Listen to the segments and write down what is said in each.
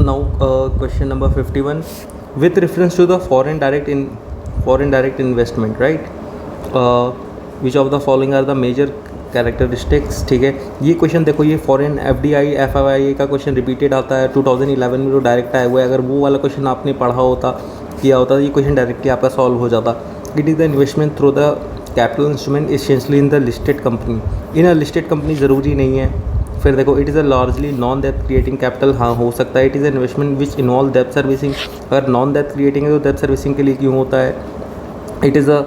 now question number 51 with reference to the foreign direct investment, right? Which of the following are the major characteristics? ठीक है, ये question देखो, ये foreign FDI FII का question repeated आता है 2011 में जो डायरेक्ट आया हुआ है। अगर वो वाला क्वेश्चन आपने पढ़ा होता, किया होता, ये क्वेश्चन डायरेक्टली आपका सॉल्व हो जाता। It is the investment through the capital instrument essentially in the listed company. In a listed company ज़रूरी नहीं है। फिर देखो, it is a largely non depth creating capital, हाँ हो सकता है। It is investment which involve depth servicing, अगर नॉन डेप्थ क्रिएटिंग है तो डेप्थ सर्विसिंग के लिए क्यों होता है। It is a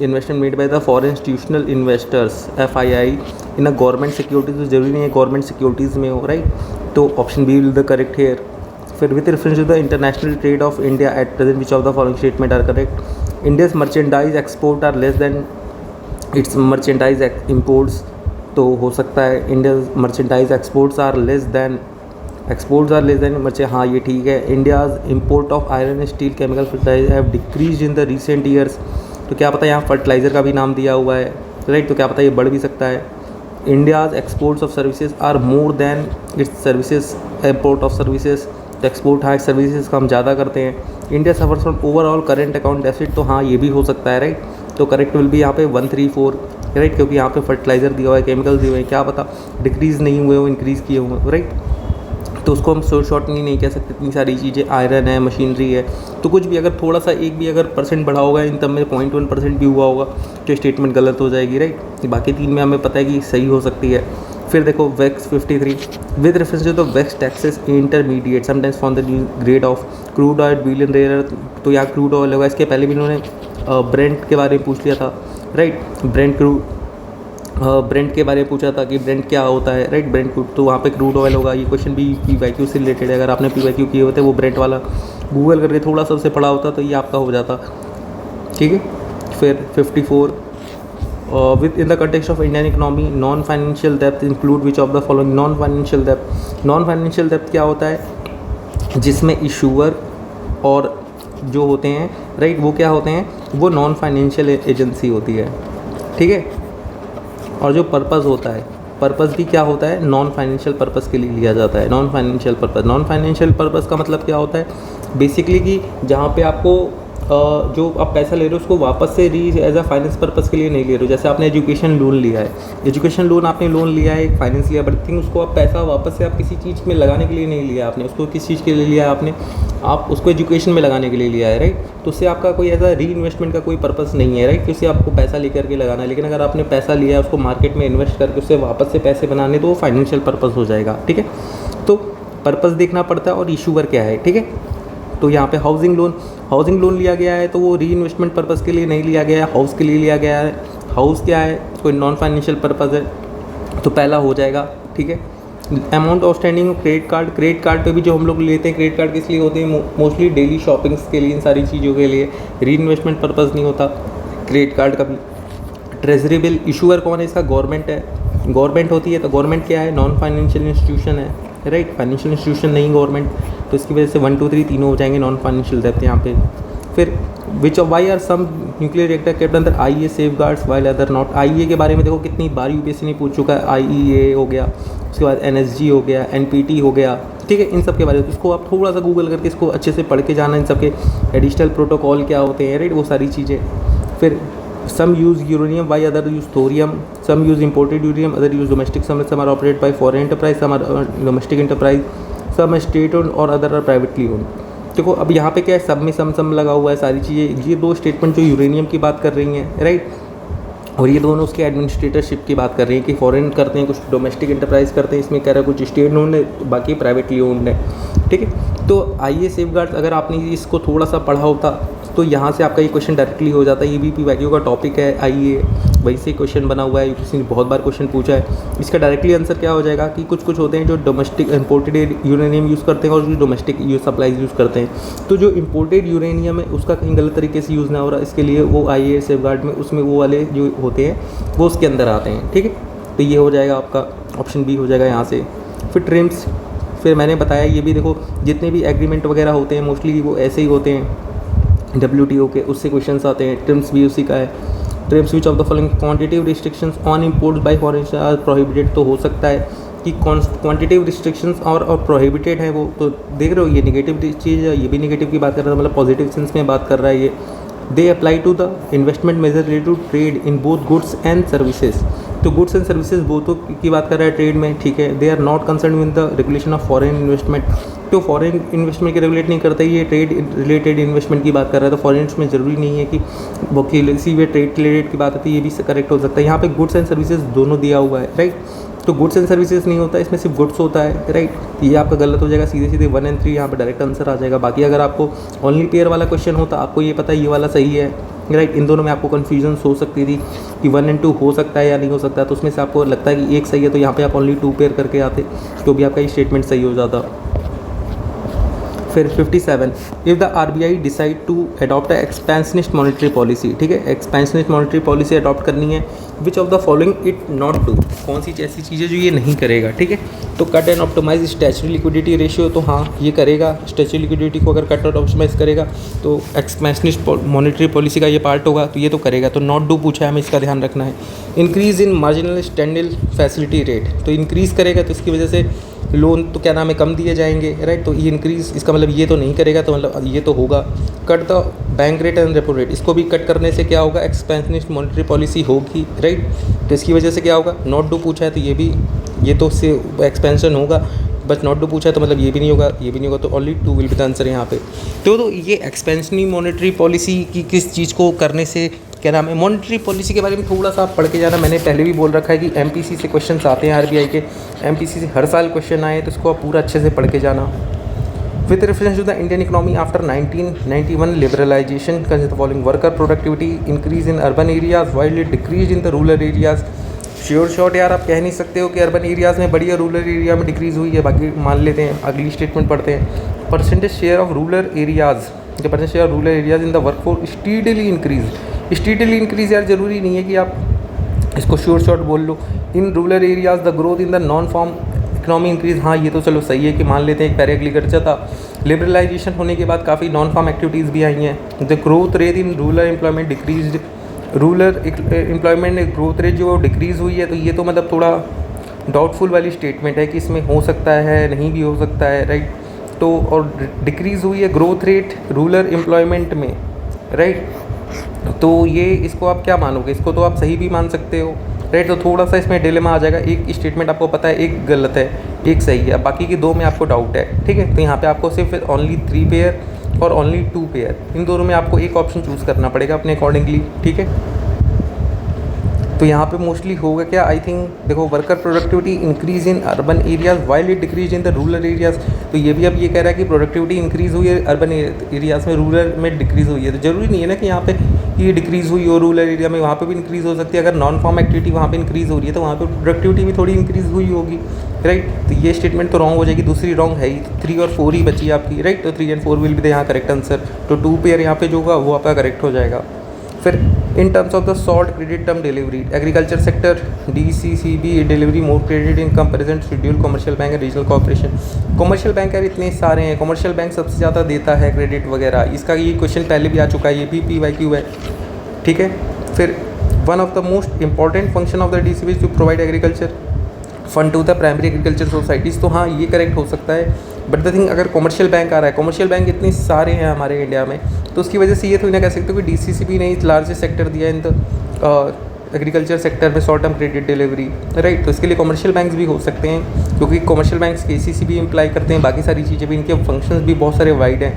investment made by the foreign institutional investors FII in a government securities, तो जरूरी नहीं है गवर्नमेंट सिक्योरिटीज़ में हो, राइट? तो option B will the correct here. फिर with reference to the international trade of India at present which of the following statement are correct? India's merchandise export are less than its merchandise imports, तो हो सकता है India's merchandise exports are less than मर्चे, हाँ ये ठीक है। India's import of iron steel chemical fertilizer have decrease in the recent years, तो क्या पता यहाँ फर्टिलाइज़र का भी नाम दिया हुआ है, राइट? तो क्या पता ये बढ़ भी सकता है। India's exports of services are more than its services import of services, तो एक्सपोर्ट हाँ सर्विसेज का हम ज़्यादा करते हैं। India suffers from overall current account deficit, तो हाँ ये भी हो सकता है, राइट? तो करेक्ट विल भी यहाँ पे 134, राइट? क्योंकि यहाँ पे फर्टिलाइज़र दिया हुआ है, केमिकल दिए हुए हैं, क्या पता डिक्रीज़ नहीं हुए हो, इंक्रीज़ किए हुए, राइट? तो उसको हम शॉर्ट नहीं कह सकते। इतनी सारी चीज़ें, आयरन है, मशीनरी है, तो कुछ भी अगर थोड़ा सा एक भी अगर परसेंट बढ़ा होगा इन तब में 0.1% भी हुआ होगा तो स्टेटमेंट गलत हो जाएगी, राइट? बाकी तीन में हमें पता है कि सही हो सकती है। फिर देखो wax 53 with reference to the wax taxes intermediate sometimes for the grade of crude oil billion rare, तो यहाँ क्रूड ऑयल होगा। इसके पहले भी इन्होंने ब्रेंट के बारे में पूछ लिया था, राइट? ब्रेंट के बारे में पूछा था कि ब्रेंट क्या होता है, राइट? ब्रेंट क्रूड, तो वहाँ पे क्रूड ऑयल होगा। ये क्वेश्चन भी PYQ से रिलेटेड है। अगर आपने PYQ किए होते वो ब्रेंट वाला गूगल करके थोड़ा सा उससे पढ़ा होता तो ये आपका हो जाता, ठीक है? फिर 54 with in the context of Indian economy non financial depth include which of the following? Non financial depth क्या होता है? जिसमें इशूअर और जो होते हैं, राइट, वो क्या होते हैं? वो नॉन फाइनेंशियल एजेंसी होती है, ठीक है? और जो पर्पज़ होता है, पर्पज़ भी क्या होता है? नॉन फाइनेंशियल पर्पज़ के लिए लिया जाता है। नॉन फाइनेंशियल पर्पज़ का मतलब क्या होता है? बेसिकली कि जहाँ पे आपको जो आप पैसा ले रहे हो उसको वापस से एज अ फाइनेंस पर्पज़ के लिए नहीं ले रहे हो। जैसे आपने एजुकेशन लोन लिया है, आपने लोन लिया है, एक फाइनेंस लिया, बट थिंक उसको आप पैसा वापस से आप किसी चीज़ में लगाने के लिए नहीं लिया आपने। उसको किस चीज़ के लिए लिया है आपने? आप उसको एजुकेशन में लगाने के लिए लिया है, राइट? तो उससे आपका कोई ऐसा री इन्वेस्टमेंट का कोई पर्पस नहीं है, राइट? उससे आपको पैसा लेकर के लगाना है। लेकिन अगर आपने पैसा लिया है उसको मार्केट में इन्वेस्ट करके उससे वापस से पैसे बनाने, तो वो फाइनेंशियल पर्पस हो जाएगा, ठीक है? तो पर्पस देखना पड़ता है और इशूअर क्या है, ठीक है? तो यहाँ पे हाउसिंग लोन लिया गया है तो वो री इन्वेस्टमेंट पर्पस के लिए नहीं लिया गया है, हाउस के लिए लिया गया है। हाउस क्या है? कोई नॉन फाइनेंशियल पर्पस है, तो पहला हो जाएगा, ठीक है? अमाउंट आउटस्टैंडिंग क्रेडिट कार्ड पे भी जो हम लोग लेते हैं, क्रेडिट कार्ड किस लिए होते हैं? मोस्टली डेली शॉपिंग्स के लिए, इन सारी चीज़ों के लिए। री इन्वेस्टमेंट पर्पज़ नहीं होता क्रेडिट कार्ड का भी। ट्रेजरी बिल इशूअर कौन है? इसका गवर्नमेंट है, गवर्नमेंट होती है। तो गवर्नमेंट क्या है? नॉन फाइनेंशियल इंस्टीट्यूशन है, राइट? फाइनेंशियल इंस्टीट्यूशन नहीं गवर्नमेंट, तो इसकी वजह से 1 2 3 तीनों हो जाएंगे नॉन फाइनेंशियल डेप्थ यहाँ पे। फिर which of why are some nuclear reactor kept under IEA safeguards while other not? IEA के बारे में देखो कितनी बार UPSC ने पूछ चुका है। IEA हो गया, उसके बाद NSG हो गया, NPT हो गया, ठीक है? इन सब के बारे में इसको आप थोड़ा सा गूगल करके इसको अच्छे से पढ़ के जाना, इन सब के एडिशनल प्रोटोकॉल क्या होते हैं, राइट? वो सारी चीज़ें। फिर some use uranium, why other use thorium, some use imported uranium, other use domestic, some are operated by foreign enterprise, some are domestic enterprise, some are state owned और other are privately owned। देखो अब यहाँ पे क्या है? सब में सम लगा हुआ है सारी चीज़ें। ये दो स्टेटमेंट जो यूरेनियम की बात कर रही हैं, राइट? और ये दोनों उसके एडमिनिस्ट्रेटरशिप की बात कर रही हैं कि फॉरेन करते हैं, कुछ डोमेस्टिक एंटरप्राइज करते हैं। इसमें कह रहा है कुछ स्टेट ओन्ड है, बाकी प्राइवेटली ओन्ड है, ठीक है? तो IEA सेफगार्ड्स अगर आपने इसको थोड़ा सा पढ़ा होता तो यहाँ से आपका ये क्वेश्चन डायरेक्टली हो जाता है। ये भी PYQ का टॉपिक है, IEA वही से क्वेश्चन बना हुआ है, UPSC ने बहुत बार क्वेश्चन पूछा है। इसका डायरेक्टली आंसर क्या हो जाएगा कि कुछ होते हैं जो डोमेस्टिक इम्पोर्टेड यूरेनियम यूज़ करते हैं और जो डोमेस्टिक सप्लाईज यूज़ करते हैं। तो जो इम्पोर्टेड यूरेनियम है उसका कहीं गलत तरीके से यूज़ ना हो रहा, इसके लिए वो IEA सेफगार्ड में उसमें वो वाले जो होते हैं वो उसके अंदर आते हैं, ठीक है? तो ये हो जाएगा आपका ऑप्शन बी हो जाएगा यहाँ से। फिर ट्रिम्स, फिर मैंने बताया ये भी देखो जितने भी एग्रीमेंट वगैरह होते हैं मोस्टली वो ऐसे ही होते हैं WTO के, उससे क्वेश्चंस आते हैं। ट्रिम्स भी उसी का है। TRIMS which of the following quantitative restrictions on imports by foreign are prohibited, तो हो सकता है कि क्वांटिटेटिव रिस्ट्रिक्शंस और प्रोहिबिटेड है वो, तो देख रहे हो ये नेगेटिव चीज़ है, ये भी नेगेटिव की बात कर रहा है, मतलब पॉजिटिव सेंस में बात कर रहा है ये। They apply to the investment major related to trade in both goods and services, तो गुड्स एंड सर्विसेज बोथों की बात कर रहा है ट्रेड में, ठीक है। They are not concern with the regulation of foreign investment, तो फॉरेन इन्वेस्टमेंट के रेगुलेट नहीं करता, ये ट्रेड रिलेटेड इन्वेस्टमेंट की बात कर रहा है। तो फॉरेन में ज़रूरी नहीं है कि वो किसी भी ट्रेड रिलेटेड की बात होती है, ये भी करेक्ट हो सकता है। यहाँ पे गुड्स एंड सर्विसेज दोनों दिया हुआ है, राइट। तो गुड्स एंड सर्विसेज नहीं होता, इसमें सिर्फ गुड्स होता है, राइट। ये आपका गलत हो जाएगा, सीधे सीधे 1 और 3 यहाँ पे डायरेक्ट आंसर आ जाएगा। बाकी अगर आपको ओनली पेयर वाला क्वेश्चन होता, आपको ये पता है ये वाला सही है, राइट। इन दोनों में आपको कन्फ्यूजन हो सकती थी कि 1 और 2 हो सकता है या नहीं हो सकता, तो उसमें से आपको लगता है कि एक सही है, तो यहाँ पे आप ओनली 2 पेयर करके आते, तो भी आपका ये स्टेटमेंट सही हो जाता। फिर 57, if the RBI decide to adopt expansionist monetary policy, ठीक है, एक्सपेंशनिस्ट मॉनेटरी पॉलिसी अडॉप्ट करनी है, which of the following it not do, कौन सी ऐसी चीज़ें जो ये नहीं करेगा, ठीक है। तो cut and optimise statutory liquidity ratio, तो हाँ ये करेगा, स्टैच्यूटरी लिक्विडिटी को अगर कट और ऑप्टिमाइज करेगा तो एक्सपेंशनिस्ट मॉनेटरी पॉलिसी का ये पार्ट होगा, तो ये तो करेगा, तो नॉट डू पूछा है, हमें इसका ध्यान रखना है। Increase in marginal standard facility rate, तो इंक्रीज़ करेगा, तो इसकी वजह से लोन तो क्या नाम है कम दिए जाएंगे, राइट। तो ये इंक्रीज़, इसका मतलब ये तो नहीं करेगा, तो मतलब ये तो होगा। Cut the bank rate and repo rate, इसको भी कट करने से क्या होगा, एक्सपेंशनिस्ट मॉनेटरी पॉलिसी होगी, राइट। तो इसकी वजह से क्या होगा, नॉट डू पूछा है, तो ये भी, ये तो से एक्सपेंशन होगा, बट नॉट डू पूछा है तो मतलब ये भी नहीं होगा, ये भी नहीं होगा, तो only 2 will be the answer यहाँ पे। तो ये एक्सपेंशनरी मॉनेटरी पॉलिसी की किस चीज़ को करने से क्या नाम है, मॉनेटरी पॉलिसी के बारे में थोड़ा सा आप पढ़ के जाना। मैंने पहले भी बोल रखा है कि एमपीसी से क्वेश्चंस आते हैं, आरबीआई के एमपीसी से हर साल क्वेश्चन आए, तो इसको आप पूरा अच्छे से पढ़ के जाना। With reference to the Indian economy after 1991 liberalisation consider the following, worker productivity increase in urban areas while it decrease in the rural areas. Sure shot यार आप कह नहीं सकते हो कि अर्बन एरियाज़ में बढ़ी है, रूरल एरिया में डिक्रीज़ हुई है, बाकी मान लेते हैं। अगली स्टेटमेंट पढ़ते हैं, percentage share of rural areas, the percentage share of rural areas in the workforce steadily increase. Steadily increase यार ज़रूरी नहीं है कि आप इसको श्योर शॉर्ट बोल लो। In rural areas the growth in the non farm economy increase, हाँ ये तो चलो सही है कि मान लेते हैं। एक पैरा एग्रीकल्चर था, लिबरलाइजेशन होने के बाद काफ़ी नॉन फॉर्म एक्टिविटीज़ भी आई हैं। The growth rate in rural employment decrease, rural employment growth rate जो डिक्रीज़ हुई है, तो ये तो मतलब थोड़ा डाउटफुल वाली स्टेटमेंट है कि इसमें हो सकता है, नहीं भी हो सकता है, राइट। तो और डिक्रीज़ हुई है ग्रोथ रेट रूरल एम्प्लॉयमेंट में, राइट। तो ये इसको आप क्या मानोगे, इसको तो आप सही भी मान सकते हो, राइट। तो थोड़ा सा इसमें डिलेमा आ जाएगा, एक स्टेटमेंट आपको पता है एक गलत है एक सही है, बाकी की 2 में आपको डाउट है, ठीक है। तो यहाँ पे आपको सिर्फ ओनली 3 पेयर और ओनली 2 पेयर, इन दोनों में आपको एक ऑप्शन चूज़ करना पड़ेगा अपने अकॉर्डिंगली, ठीक है। तो यहाँ पे मोस्टली होगा क्या, आई थिंक देखो, worker productivity increase in urban areas while it decrease in the rural areas. तो ये भी अब ये कह रहा है कि प्रोडक्टिविटी इंक्रीज़ हुई है अर्बन एरियाज़ में, रूरल में डिक्रीज़ हुई है। तो ज़रूरी नहीं है ना कि यहाँ पे ये डिक्रीज़ हुई हो रूरल एरिया में, वहाँ पे भी इंक्रीज़ हो सकती है। अगर नॉन फॉर्म एक्टिविटी वहाँ पे इंक्रीज़ हो रही है तो वहाँ पे प्रोडक्टिविटी भी थोड़ी इंक्रीज़ हुई होगी, राइट। तो ये स्टेटमेंट तो रॉन्ग हो जाएगी, दूसरी रॉन्ग है ही, 3 और 4 ही बची आपकी, राइट। तो 3 और 4 विल बी द यहाँ करेक्ट आंसर। तो 2 पेयर यहाँ पे जो होगा वो आपका करेक्ट हो जाएगा। फिर in terms of the short credit term delivery, agriculture sector DCCB delivery more credit in comparison schedule commercial bank and regional corporation. Commercial bank यार इतने सारे हैं, कमर्शियल बैंक सबसे ज़्यादा देता है क्रेडिट वगैरह, इसका ये क्वेश्चन पहले भी आ चुका है, ये भी PYQ है, ठीक है। फिर one of the most important function of the DCB to provide agriculture fund to the primary agriculture societies, तो हाँ ये करेक्ट हो सकता है। बट द थिंग, अगर कमर्शियल बैंक आ रहा है, कमर्शियल बैंक इतने सारे हैं हमारे इंडिया में, तो उसकी वजह से ये थोड़ी ना कह सकते हो कि DCCB ने लार्जेस्ट सेक्टर दिया इन द एग्रीकल्चर सेक्टर में short term credit delivery, right. तो इसके लिए कमर्शियल बैंक्स भी हो सकते हैं, क्योंकि कमर्शियल बैंक्स KCC भी इम्प्लाई करते हैं, बाकी सारी चीज़ें भी, इनके फंक्शंस भी बहुत सारे वाइड हैं,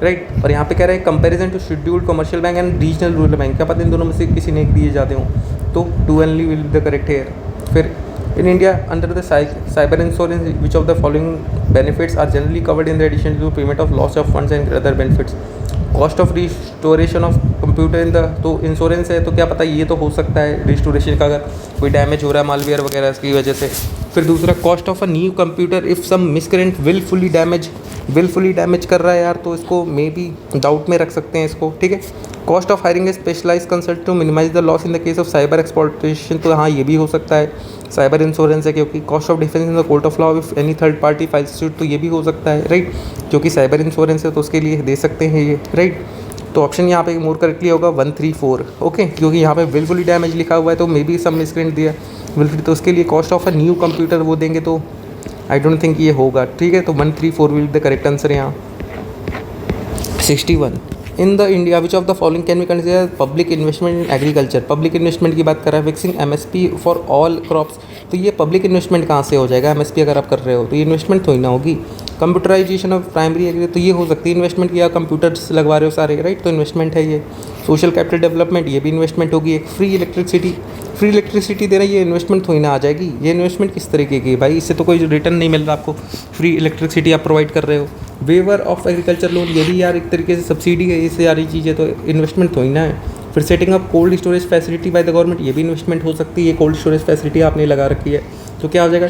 राइट। और यहाँ पे कह रहे हैं comparison to scheduled commercial bank and regional rural bank, क्या पता इन दोनों में से किसी ने एक दिए जाते हों, तो 2 only will be the correct here. फिर in India under the cyber insurance which of the following benefits are generally covered in the addition to payment of loss of funds and other benefits, cost of restoration of computer in the, तो insurance है तो क्या पता ये तो हो सकता है रिस्टोरेशन का, अगर कोई डैमेज हो रहा है मालवेयर वगैरह की वजह से। फिर दूसरा cost of a new computer if some miscreant wilfully damage कर रहा है यार, तो इसको मे बी डाउट में रख सकते हैं इसको, ठीक है। Cost of hiring a specialise consultant to minimise the loss in the case of cyber exploitation, तो हाँ ये भी हो सकता है, साइबर इंश्योरेंस है क्योंकि। Cost of defence in the court of law if any third party files suit, तो ये भी हो सकता है, राइट, क्योंकि साइबर इंश्योरेंस है तो उसके लिए दे सकते हैं ये, राइट। तो ऑप्शन यहाँ पे मोर करेक्टली होगा 1, 3, 4, ओके, क्योंकि यहाँ पे विलफुली डैमेज लिखा हुआ है तो मे बी सम मिसप्रिंट दिया विलफुली, तो उसके लिए cost of a new computer वो देंगे तो आई डोंट थिंक ये होगा, ठीक है। तो 134 विल द करेक्ट आंसर यहाँ। 61 in the India which of the following can be consider public investment in agriculture. Public investment की बात कर रहा है, fixing MSP for all crops. तो ये पब्लिक इन्वेस्टमेंट कहाँ से हो जाएगा? एमएसपी अगर आप कर रहे हो तो ये इन्वेस्टमेंट थोड़ी ना होगी। कंप्यूटराइजेशन ऑफ प्राइमरी एग्री, तो ये हो सकती है इन्वेस्टमेंट, या कंप्यूटर्स लगवा रहे हो सारे, राइट, तो इन्वेस्टमेंट है ये। सोशल कैपिटल डेवलपमेंट, ये भी इन्वेस्टमेंट होगी। एक फ्री इलेक्ट्रिसिटी दे रहा है, ये इन्वेस्टमेंट थोड़ी ना आ जाएगी। ये इन्वेस्टमेंट किस तरीके की है भाई? इससे तो कोई रिटर्न नहीं मिल रहा आपको, फ्री इलेक्ट्रिसिटी आप प्रोवाइड कर रहे हो। वेवर ऑफ एग्रीकल्चर लोन, ये भी यार एक तरीके से सब्सिडी है, इससे सारी चीज़ें तो इन्वेस्टमेंट थोड़ी ना है। फिर setting up cold storage facility bye the government, ये भी इन्वेस्टमेंट हो सकती है। कोल्ड स्टोरेज फैसिलिटी आपने लगा रखी है, तो क्या हो जाएगा?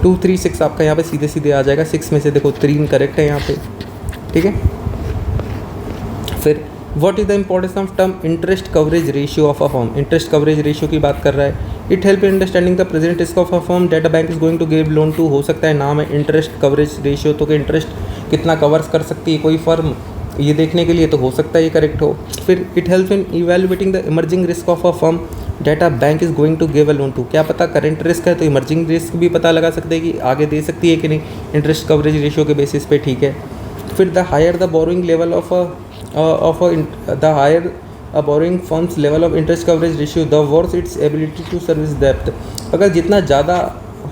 236 आपका यहाँ पे सीधे सीधे आ जाएगा। 6 में से देखो 3 करेक्ट है यहाँ पे, ठीक है। फिर what is the importance of term interest coverage ratio of a firm. Interest coverage ratio की बात कर रहा है। It help in understanding the present risk of a firm debt a bank is going to give loan to. हो सकता है नाम है इंटरेस्ट कवरेज रेशियो, तो कि इंटरेस्ट कितना कवर्स कर सकती है कोई फर्म, ये देखने के लिए तो हो सकता है ये करेक्ट हो। फिर it help in evaluating the emerging risk of a firm debt a bank is going to give a loan to. क्या पता करेंट रिस्क है तो इमर्जिंग रिस्क भी पता लगा सकते हैं कि आगे दे सकती है कि नहीं, इंटरेस्ट कवरेज रेशियो के बेसिस पे, ठीक है। फिर the higher the borrowing level of the higher borrowing firms level of interest coverage ratio the worse its ability to service डेप्थ। अगर जितना ज़्यादा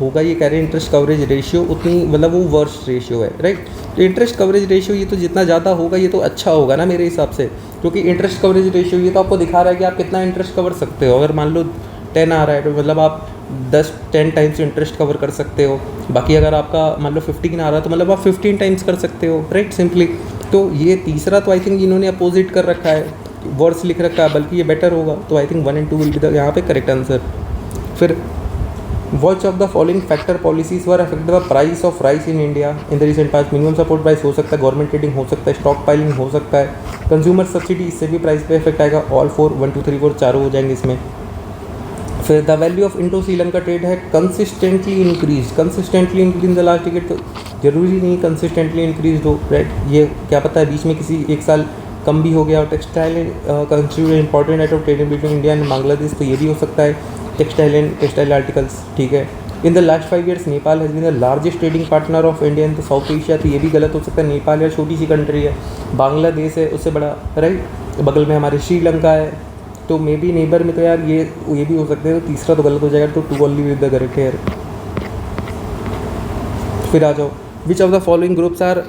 होगा ये कह रहे हैं इंटरेस्ट कवरेज रेशियो, उतनी मतलब वो वर्स रेशियो है, राइट। तो इंटरेस्ट कवरेज रेशियो ये तो जितना ज़्यादा होगा ये तो अच्छा होगा ना मेरे हिसाब से, क्योंकि इंटरेस्ट कवरेज रेशियो ये तो आपको दिखा रहा है कि आप कितना इंटरेस्ट कवर सकते हो। अगर मान लो 10 आ रहा है तो मतलब आप 10 टाइम्स इंटरेस्ट कवर कर सकते हो। बाकी अगर आपका मान लो 15 आ रहा है तो मतलब आप 15 टाइम्स कर सकते हो, राइट, सिंपली। तो ये तीसरा तो आई थिंक इन्होंने अपोजिट कर रखा है, वर्स लिख रखा है, बल्कि ये बेटर होगा। तो I think 1 and 2 will be the यहाँ पे करेक्ट आंसर। फिर watch of the following factor policies were affect the price of rice in India in the recent past. Minimum support price हो सकता है, गवर्नमेंट ट्रेडिंग हो सकता है, stock piling हो सकता है, कंज्यूमर सब्सिडी, इससे भी प्राइस पे इफेक्ट आएगा। ऑल 4 1 2 3 4 चारों हो जाएंगे इसमें। फिर the value of Indo Sri Lanka trade है consistently increase in the last decade. तो जरूरी नहीं कंसिस्टेंटली इंक्रीज हो, राइट। ये क्या पता है बीच में किसी एक साल कम भी हो गया। और textile consider important item of trading between India and Bangladesh, तो ये भी हो सकता है, टेक्सटाइल आर्टिकल्स, ठीक है। In the last 5 years Nepal has been the largest trading partner of India in the South Asia. तो ये भी गलत हो सकता है, नेपाल यार छोटी सी कंट्री है, बांग्लादेश है उससे बड़ा, राइट। बगल में हमारे श्रीलंका है, तो मे बी नेबर में तो यार ये भी हो सकते हैं। तो तीसरा तो गलत हो जाएगा, तो 2 ओनली विद द करेक्ट है। फिर आ जाओ, which of the following groups are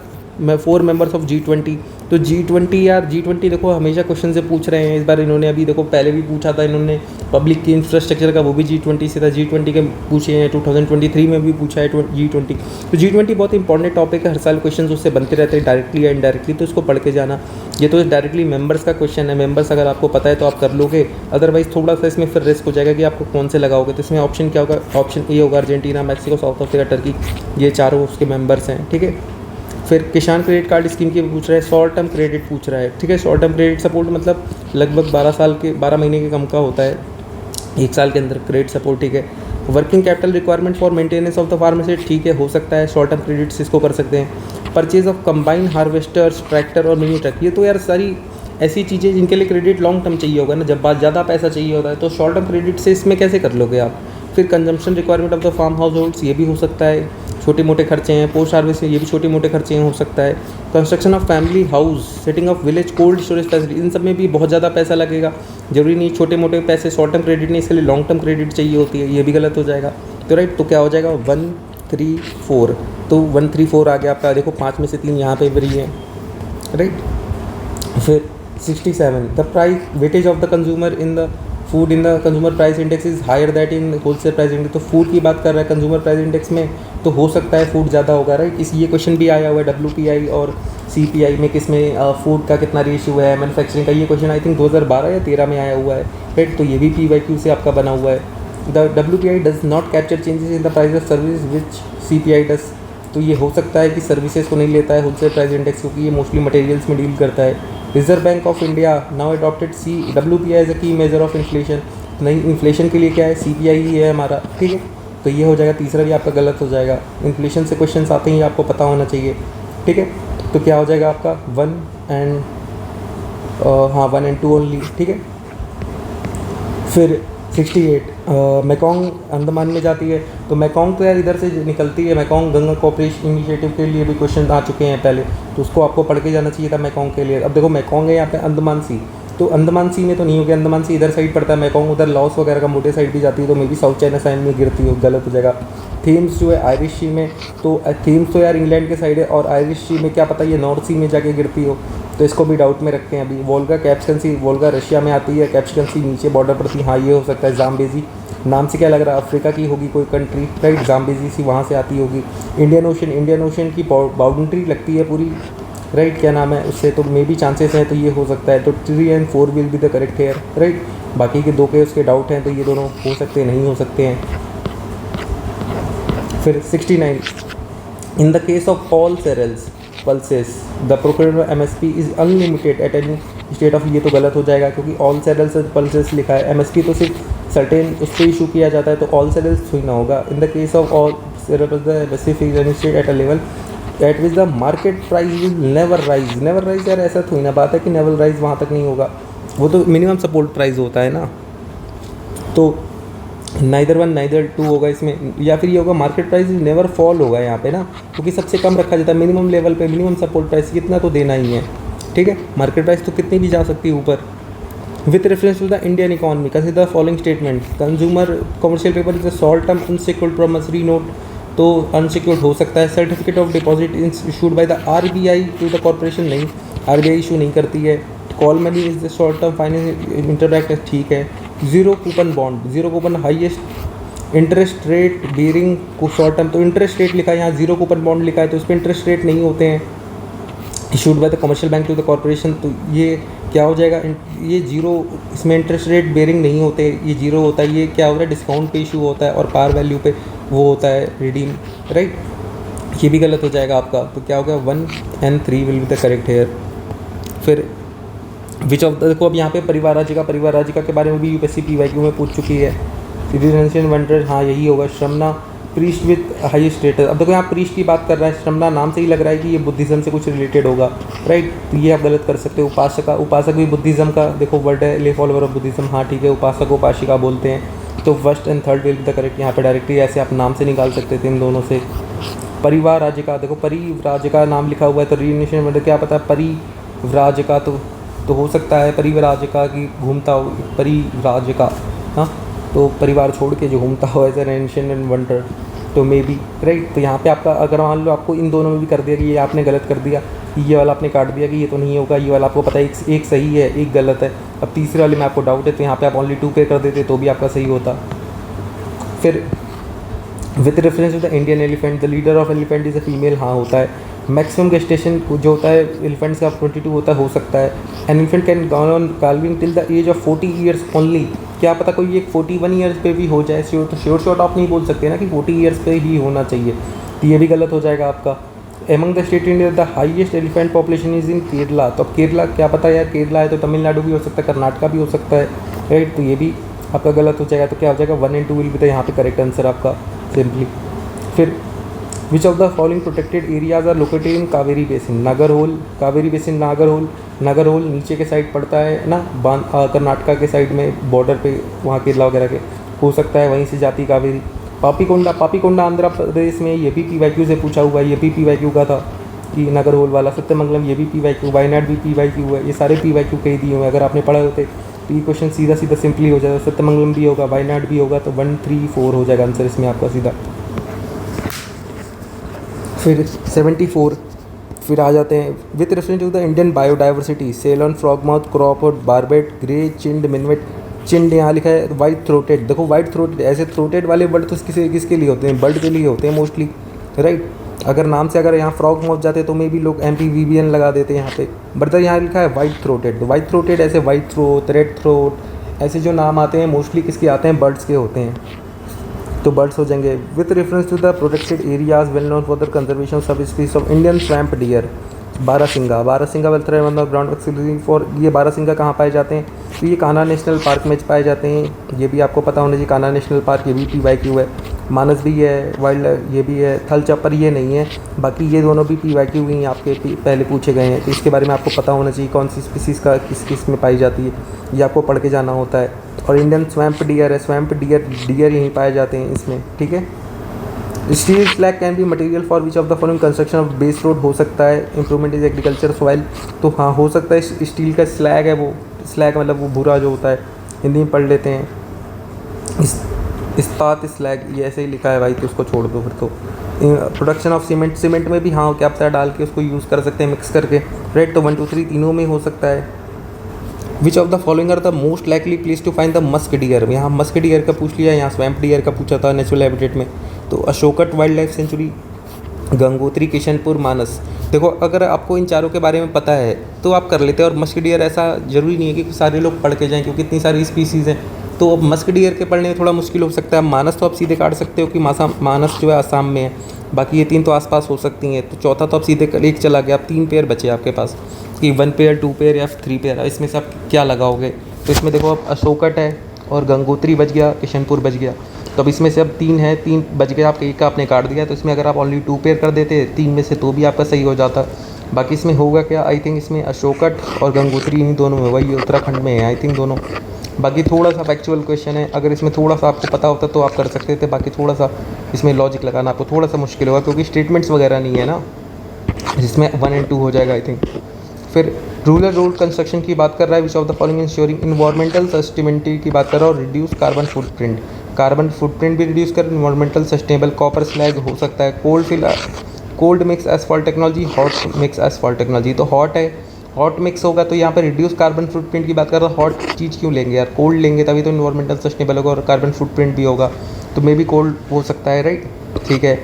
4 members of G20। तो G20 यार, G20 देखो हमेशा क्वेश्चन से पूछ रहे हैं। इस बार इन्होंने अभी देखो पहले भी पूछा था इन्होंने पब्लिक की इंफ्रास्ट्रक्चर का, वो भी G20 से था। G20 के पूछे हैं, 2023 में भी पूछा है G20। तो G20 बहुत इंपॉर्टेंट टॉपिक है, हर साल क्वेश्चन उससे बनते रहते हैं डायरेक्टली या इनडायरेक्टली, तो इसको पढ़ के जाना। ये तो डायरेक्टली मेंबर्स का क्वेश्चन है, मेंबर्स अगर आपको पता है तो आप कर लोगे, अदरवाइज थोड़ा सा इसमें फिर रिस्क हो जाएगा कि आपको कौन से लगाओगे। तो इसमें ऑप्शन क्या होगा? ऑप्शन ए होगा, Argentina, Mexico, south Africa, Turkey, ये चारों उसके मेंबर्स हैं, ठीक है। फिर किसान क्रेडिट कार्ड स्कीम की पूछ रहा है, शॉर्ट टर्म क्रेडिट पूछ रहा है, ठीक है। शॉर्ट टर्म क्रेडिट सपोर्ट मतलब लगभग 12 महीने के कम का होता है, 1 साल के अंदर क्रेडिट सपोर्ट, ठीक है। Working capital requirement for maintenance of the farm से, ठीक है, हो सकता है शॉर्ट टर्म क्रेडिट्स इसको कर सकते हैं। Purchase of combine harvesters, tractor और मिनी ट्रक, ये तो यार सारी ऐसी चीज़ें जिनके लिए क्रेडिट लॉन्ग टर्म चाहिए होगा ना, जब बात ज़्यादा पैसा चाहिए होता है, तो शॉर्ट टर्म क्रेडिट से इसमें कैसे कर लोगे आप। फिर consumption requirement of the farm households, ये भी हो सकता है, छोटे मोटे खर्चे हैं। पोस्ट हार्वेस्ट, ये भी छोटे मोटे खर्चे हैं, हो सकता है। Construction of family house, setting of village cold storage facility, इन सब में भी बहुत ज़्यादा पैसा लगेगा। जरूरी नहीं छोटे मोटे पैसे, शॉर्ट टर्म क्रेडिट नहीं, इसके लिए लॉन्ग टर्म क्रेडिट चाहिए होती है, ये भी गलत हो जाएगा। तो राइट, तो क्या हो जाएगा? 1 3 4। तो 1 3 4 आ गया आपका, देखो 5 में से 3 यहाँ पे भी है, राइट। फिर 67 the price weightage of the consumer in the food in the consumer price index is higher that in wholesale price index. तो फूड की बात कर रहा है कंज्यूमर प्राइस इंडेक्स में, तो हो सकता है फूड ज़्यादा होगा, राइट। ये क्वेश्चन भी आया हुआ है WPI और CPI में, किस में फूड का कितना रेशियो है मैन्युफैक्चरिंग का। ये क्वेश्चन आई थिंक 2012 या 13 में आया हुआ है, राइट। तो ये भी PYQ से आपका बना हुआ है। The WPI does not capture changes in the price of service which CPI does. तो ये हो सकता है कि सर्विसेज को नहीं लेता है होलसेल प्राइस इंडेक्स, क्योंकि ये मोस्टली मटेरियल्स में डील करता है। Reserve Bank of India now adopted WPI as a key measure of inflation. नहीं, इन्फ्लेशन के लिए क्या है? CPI ही है हमारा, ठीक है। तो ये हो जाएगा, तीसरा भी आपका गलत हो जाएगा। इन्फ्लेशन से क्वेश्चन आते ही आपको पता होना चाहिए, ठीक है। तो क्या हो जाएगा आपका 1 and 2 ओनली, ठीक है। फिर 68 मेकोंग अंडमान में जाती है। तो मेकोंग तो यार इधर से निकलती है, मेकोंग गंगा कोऑपरेशन इनिशिएटिव के लिए भी क्वेश्चन आ चुके हैं पहले, तो उसको आपको पढ़ के जाना चाहिए था मेकोंग के लिए। अब देखो मेकोंग है यहाँ पे अंडमान सी, तो अंडमान सी में तो नहीं होगी, अंडमान सी इधर साइड पड़ता है, मेकोंग उधर लॉस वगैरह का मोटे साइड भी जाती है, तो maybe South China sign में गिरती हो, गलत हो जाएगा। थेम्स जो है आयरिश सी में, तो थेम्स तो यार इंग्लैंड के साइड है, और आयरिश सी में क्या पता ये नॉर्थ सी में जाके गिरती हो, तो इसको भी डाउट में रखते हैं अभी। वोल्गा कैप्सिकन सी, वोल्गा रशिया में आती है, कैप्सिकन सी नीचे बॉर्डर पर थी, हाँ ये हो सकता है। जाम्बेजी नाम से क्या लग रहा है, अफ्रीका की होगी कोई कंट्री, राइट, जाम्बेजी सी वहाँ से आती होगी। इंडियन ओशन, इंडियन ओशन की बाउंड्री लगती है पूरी, राइट, क्या नाम है उससे, तो मे बी चांसेस हैं, तो ये हो सकता है। तो 3 and 4 will be the correct hair, right. बाकी के 2 के उसके डाउट हैं, तो ये दोनों हो सकते हैं, नहीं हो सकते हैं। फिर 69 in the case of all cereals pulses the procurement MSP is unlimited at any state of, ये तो गलत हो जाएगा क्योंकि ऑल सेरेल्स पल्सेस लिखा है, MSP तो सिर्फ सर्टेन उस पर इशू किया जाता है, तो ऑल सेरेल्स थोड़ी ना होगा। In the case of all cereals the specific state at a level at which the market price will never rise, never rise यार ऐसा थोड़ी ना बात है कि नेवर राइज वहाँ तक नहीं होगा, वो तो मिनिमम सपोर्ट प्राइस होता है ना। तो नाइदर 1 नाइदर 2 होगा इसमें, या फिर ये होगा मार्केट प्राइस नेवर फॉल होगा यहाँ पे ना, क्योंकि सबसे कम रखा जाता है मिनिमम लेवल पे, मिनिमम सपोर्ट प्राइस कितना तो देना ही है, ठीक है। मार्केट प्राइस तो कितनी भी जा सकती है ऊपर। With reference to the Indian economy consider the following statement, consumer commercial paper is a short term unsecured promissory note, तो अनसिक्योर्ड हो सकता है। Certificate of deposit issued by the RBI to the corporation, नहीं, RBI issue नहीं करती है। Call money is the short term finance interact, ठीक है। Zero coupon bond, zero coupon highest interest rate bearing को शॉर्ट टर्म, तो interest rate लिखा है यहाँ, जीरो कूपन बॉन्ड लिखा है, तो इस पर इंटरेस्ट रेट नहीं होते हैं। Issued by the commercial bank to the corporation, तो ये क्या हो जाएगा, ये जीरो, इसमें इंटरेस्ट रेट बेरिंग नहीं होते, ये जीरो होता है। ये क्या हो रहा है, डिस्काउंट पे इशू होता है और पार वैल्यू पे वो होता है रिडीम, राइट, ये भी गलत हो जाएगा आपका। तो क्या हो गया, 1 and 3 will be the correct here. फिर विच ऑफ द, देखो अब यहाँ पे परिवार राज्य के बारे में भी UPSC PYQ में पूछ चुकी है। सिटीजनशिप वंडर, हाँ यही होगा। श्रमना प्रीस्ट विथ हाई स्टेटस, अब देखो यहाँ प्रीस्ट की बात कर रहा है, श्रमना नाम से ही लग रहा है कि ये बुद्धिज़्म से कुछ रिलेटेड होगा, राइट, तो ये आप गलत कर सकते हो। उपासक भी बुद्धिज़्म का देखो वर्ड है, ले फॉलोअर ऑफ बुद्धिज़्म, हाँ ठीक है, उपासक उपासिका बोलते हैं। तो first and third will be the correct, यहाँ पे डायरेक्टली ऐसे आप नाम से निकाल सकते थे इन दोनों से। परिवार राज्य का, देखो परिव्राज का नाम लिखा हुआ है, तो रीनेशन वर्ड क्या पता, परिव्राज का तो हो सकता है परिव्राज का कि घूमता हो, परिव्राज का, हाँ, तो परिवार छोड़ के जो घूमता हो, as a nation and wonder, तो मे बी, राइट। तो यहाँ पे आपका अगर मान लो आपको इन दोनों में भी कर दिया कि ये आपने गलत कर दिया, ये वाला आपने काट दिया कि ये तो नहीं होगा, ये वाला आपको पता है एक सही है एक गलत है, अब तीसरे वाले में आपको डाउट है, तो यहाँ पे आप ओनली 2 पे कर देते तो भी आपका सही होता। फिर with reference to the Indian elephant, the leader of elephant is a female, हाँ होता है। मैक्सिमम गेस्टेशन जो होता है एलिफेंट्स का 22 होता है, हो सकता है। An elephant can go on calving till the age of 40 years only, क्या पता कोई एक 41 ईयर्स पे भी हो जाए, श्योर तो श्योर शॉर्ट आप नहीं बोल सकते ना कि 40 ईयर्स पे ही होना चाहिए, तो ये भी गलत हो जाएगा आपका। Among the state India the highest elephant population is in Kerala, तो अब केरला क्या पता यार, केरला है तो तमिलनाडु भी हो सकता है, कर्नाटका भी हो सकता है, राइट, तो ये भी आपका गलत हो जाएगा। तो क्या हो जाएगा, 1 and 2 विल बी द यहाँ पे करेक्ट आंसर आपका सिंपली। फिर which of the following protected areas are located in Kaveri basin, Nagarhole, Kaveri basin Nagarhole नीचे के साइड पड़ता है ना, कर्नाटका के साइड में बॉर्डर पे, वहाँ केरला वगैरह के हो सकता है, वहीं से जाती कावेरी। पापीकोंडा आंध्र प्रदेश में, ये भी PYQ से पूछा हुआ है, ये भी PYQ का था कि नागरहोल वाला। सत्यमंगलम ये भी PYQ, वायनाड भी PYQ है, ये सारे PYQ के ही दिए हुए हैं, अगर आपने पढ़े होते तो ये क्वेश्चन सीधा सिंपली हो जाएगा, सत्यमंगलम भी होगा, वायनाड भी होगा, तो 1, 3, 4 हो जाएगा आंसर इसमें आपका सीधा। फिर 74 फिर आ जाते हैं, with reference to the Indian biodiversity, Ceylon, frogmouth, cropward, barbet, grey chinned, minivet, chinned यहाँ लिखा है, वाइट थ्रोटेड, देखो वाइट थ्रोटेड, ऐसे थ्रोटेड वाले बर्ड तो किसके लिए होते हैं, बर्ड के लिए होते हैं मोस्टली, राइट। अगर नाम से अगर यहाँ फ्रॉग माउथ जाते तो मे भी लोग MPVBN लगा देते हैं यहाँ पे, बट यहाँ लिखा है वाइट थ्रोटेड, तो वाइट थ्रोटेड ऐसे वाइट थ्रोट, रेड थ्रोट, ऐसे जो नाम आते हैं मोस्टली किसके आते हैं, बर्ड्स के होते हैं, तो बर्ड्स हो जाएंगे। With reference to the protected areas well known for the conservation sub species of Indian swamp deer, barasingha वेलथर on the ground exclusive for, ये बारहसिंगा कहाँ पाए जाते हैं? तो ये कान्हा नेशनल पार्क में पाए जाते हैं। ये भी आपको पता होना चाहिए, कान्हा नेशनल पार्क, ये भी PYQ है। मानस भी है, वाइल्ड लाइफ ये भी है। थल चप्पर ये नहीं है, बाकी ये दोनों भी PYQ ही आपके पहले पूछे गए हैं। तो इसके बारे में आपको पता होना चाहिए कौन सी स्पीसीज़ का किस किस में पाई जाती है, ये आपको पढ़ के जाना होता है। और इंडियन स्वैम्प डियर है, स्वैम्प डियर यहीं पाए जाते हैं इसमें, ठीक है। Steel slag can be material for which of the following construction of base road, हो सकता है इंप्रूवमेंट इज एग्रीकल्चर सॉइल, तो हाँ हो सकता है स्टील का स्लैग है, वो स्लैग मतलब वो भूरा जो होता है, हिंदी में पढ़ लेते हैं इस्पात स्लैग, ये ऐसे ही लिखा है भाई, तो उसको छोड़ दो फिर। तो प्रोडक्शन ऑफ सीमेंट में भी हाँ क्या पता डाल के उसको यूज़ कर सकते हैं मिक्स करके, राइट। तो 1 2 3 तीनों में हो सकता है। Which of the following are the most likely place to find the musk deer, यहाँ मस्क डियर का पूछ लिया, यहाँ स्वैम्प डियर का पूछा था नेचुरल हैबिटेट में। तो Askot wild life sanctuary, Gangotri, Kishanpur, Manas. देखो अगर आपको इन चारों के बारे में पता है तो आप कर लेते हैं। और मस्क डियर ऐसा ज़रूरी नहीं है कि सारे लोग पढ़ के जाएं, क्योंकि इतनी सारी स्पीसीज़ हैं, तो अब मस्क डियर के पढ़ने में थोड़ा मुश्किल हो सकता है। मानस तो आप सीधे काट सकते हो कि मानस जो है आसाम में है, बाकी ये तीन तो आसपास हो सकती हैं। तो चौथा तो आप सीधे एक चला गया, अब 3 पेयर बचे आपके पास कि 1 पेयर 2 पेयर या 3 पेयर, इसमें से आप क्या लगाओगे। तो इसमें देखो अब अशोकट है और गंगोत्री बच गया, किशनपुर बच गया। तो अब इसमें से अब 3 है, 3 बच गया, आपके एक का आपने काट दिया। तो इसमें अगर आप ओनली 2 पेयर कर देते 3 में से, तो भी आपका सही हो जाता। बाकी इसमें होगा क्या, आई थिंक इसमें अशोकट और गंगोत्री इन्हीं दोनों में, वही उत्तराखंड में है आई थिंक दोनों। बाकी थोड़ा सा फैक्चुअल क्वेश्चन है, अगर इसमें थोड़ा सा आपको पता होता तो आप कर सकते थे। बाकी थोड़ा सा इसमें लॉजिक लगाना आपको थोड़ा सा मुश्किल होगा, क्योंकि स्टेटमेंट्स वगैरह नहीं है ना, जिसमें 1 और 2 हो जाएगा आई थिंक। फिर रूरल रोड कंस्ट्रक्शन की बात कर रहा है, which of the following ensuring environmental sustainability की बात कर रहा है, और रिड्यूस कार्बन फुटप्रिंट भी रिड्यूस कर, इन्वायरमेंटल सस्टेनेबल, कॉपर स्लैग हो सकता है, cold mix asphalt technology, hot mix asphalt technology. तो हॉट है, हॉट मिक्स होगा, तो यहाँ पर रिड्यूस कार्बन फुटप्रिंट की बात कर रहा है। हॉट चीज़ क्यों लेंगे यार, कोल्ड लेंगे तभी तो इन्वायरमेंटल सस्टेनेबल होगा और कार्बन फुटप्रिंट भी होगा, तो मे बी कोल्ड हो सकता है, राइट, ठीक है।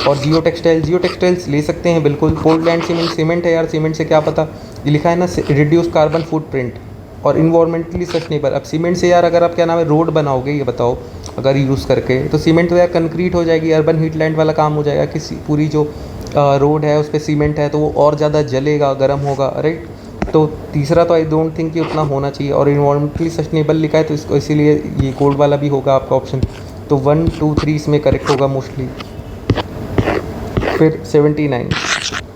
और जियो टेक्सटाइल्स ले सकते हैं बिल्कुल। कोल्ड लैंड सीमेंट है यार, सीमेंट से क्या पता, ये लिखा है ना रिड्यूस कार्बन फुटप्रिंट और इन्वायरमेंटली सस्टेनेबल। अब सीमेंट से यार अगर आप क्या नाम है रोड बनाओगे, ये बताओ अगर यूज़ करके, तो सीमेंट तो यार कंक्रीट हो जाएगी, अर्बन हीटलैंड वाला काम हो जाएगा कि पूरी जो रोड है उस पर सीमेंट है तो वो और ज़्यादा जलेगा, गर्म होगा, राइट। तो तीसरा तो आई डोंट थिंक कि उतना होना चाहिए। और इन्वायरमेंटली सस्टेनेबल लिखा है तो इसको इसीलिए ये कोल्ड वाला भी होगा आपका ऑप्शन। तो 1 2 3 इसमें करेक्ट होगा मोस्टली। फिर 79,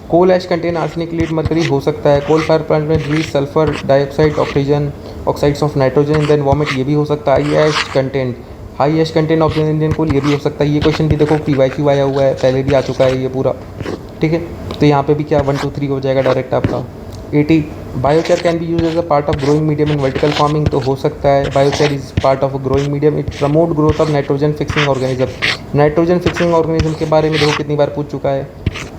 coal ash contain arsenic, lead, mercury, हो सकता है। कोल फायर प्लांट में release sulphur dioxide, oxygen, oxides of nitrogen in the environment, ये भी हो सकता है। High ash content of Indian coal, ये भी हो सकता है। ये क्वेश्चन भी देखो PYQ आया हुआ है, पहले भी आ चुका है ये पूरा, ठीक है। तो यहाँ पे भी क्या 1 2 3 हो जाएगा डायरेक्ट आपका। 80, biochar can be use as a part of growing medium in vertical farming, तो हो सकता है biochar is part of growing medium, it promote growth of nitrogen fixing organism. नाइट्रोजन फिक्सिंग ऑर्गेनिज्म के बारे में देखो कितनी बार पूछ चुका है,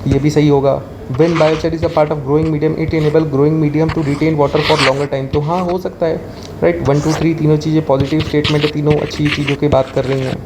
ये भी सही होगा। When biochar is a part of growing medium, it enable growing medium to retain water for longer time, तो हाँ हो सकता है, राइट। 1 2 3 तीनों चीज़ें पॉजिटिव स्टेटमेंट है, तीनों अच्छी चीज़ों की बात कर रही हैं।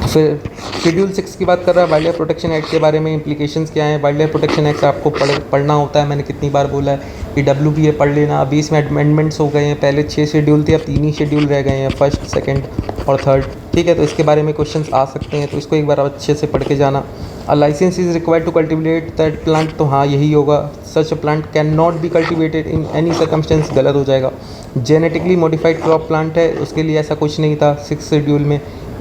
फिर शेड्यूल 6 की बात कर रहा है, वाइल्ड लाइफ प्रोटेक्शन एक्ट के बारे में इंप्लीकेशंस क्या हैं। वाइल्ड लाइफ प्रोटेक्शन एक्ट आपको पढ़ना होता है, मैंने कितनी बार बोला है कि WBA पढ़ लेना। अभी इसमें अमेंडमेंट्स हो गए हैं, पहले 6 शेड्यूल थे, अब 3 ही शेड्यूल रह गए हैं, 1st 2nd और 3rd, ठीक है। तो इसके बारे में क्वेश्चंस आ सकते हैं, तो इसको एक बार अच्छे से पढ़ के जाना। A licence is required to cultivate that plant, तो हाँ यही होगा। Such a plant can not be cultivated in any circumstance, गलत हो जाएगा। जेनेटिकली मॉडिफाइड क्रॉप प्लांट है, उसके लिए ऐसा कुछ नहीं था 6 शेड्यूल में।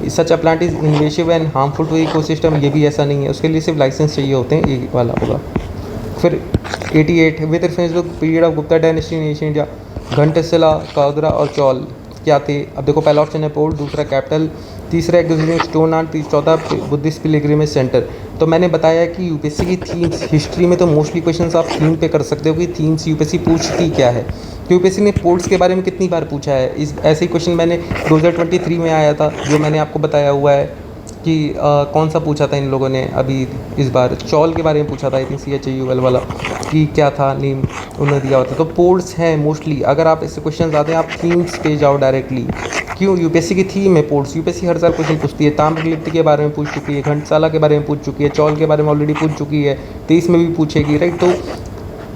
Such a plant is invasive and harmful to ecosystem, ये भी ऐसा नहीं है, उसके लिए सिर्फ लाइसेंस चाहिए होते हैं, ये वाला होगा। फिर 88, with reference to period of Gupta dynasty in Asian India, Ghantashila, Kagra और चौल क्या थे। अब देखो पहला ऑप्शन है पोर्ट, दूसरा कैपिटल, तीसरा एक्विजिशन स्टोन आर्ट, चौथा बुद्धिस्ट पिलग्रिमेज सेंटर। तो मैंने बताया कि यूपीएससी की थीम्स, हिस्ट्री में तो मोस्टली क्वेश्चंस आप थीम पे कर सकते हो कि थीम्स यूपीएससी पूछती क्या है। यूपीएससी ने पोर्ट्स के बारे में कितनी बार पूछा है, इस ऐसे ही क्वेश्चन मैंने 2023 में आया था, जो मैंने आपको बताया हुआ है कि कौन सा पूछा था इन लोगों ने अभी इस बार, चौल के बारे में पूछा था आई थिंक, CHAUL वाला, कि क्या था नेम उन्होंने दिया होता। तो पोर्ट्स हैं मोस्टली, अगर आप इससे क्वेश्चन आते हैं आप थीम्स पे जाओ डायरेक्टली। क्यों, यूपीएससी की थीम है पोर्ट्स, यूपीएससी हर साल क्वेश्चन पूछती है। ताम्रलिप्ति के बारे में पूछ चुकी है, घंटसाला के बारे में पूछ चुकी है, चौल के बारे में ऑलरेडी पूछ चुकी है, 23 में भी पूछेगी, राइट। तो